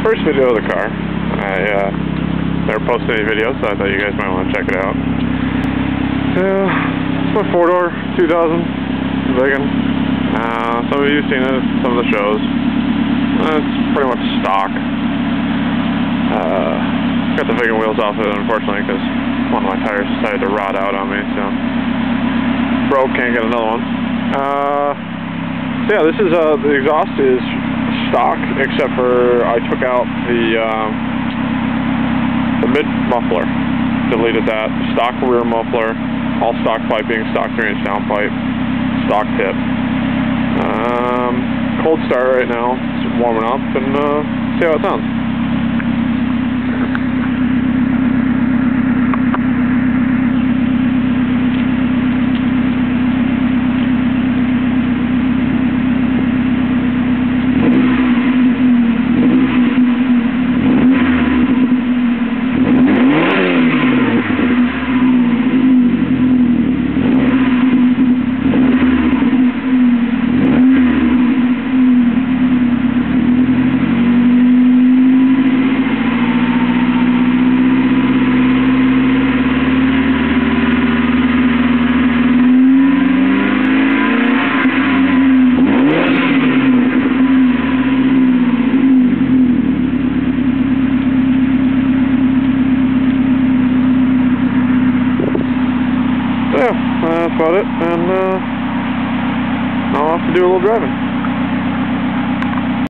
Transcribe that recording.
first video of the car. I never posted any videos, so I thought you guys might want to check it out. It's my 4-door 2000 Viggen. Some of you have seen it at some of the shows. It's pretty much stock. Got the Viggen wheels off of it, unfortunately, because one of my tires decided to rot out on me, so broke, can't get another one. So yeah, this is the exhaust is stock, except for I took out the mid muffler, deleted that. Stock rear muffler, all stock piping, stock 3-inch downpipe, stock tip. Cold start right now, it's warming up, and see how it sounds. Yeah, that's about it, and now I'll have to do a little driving.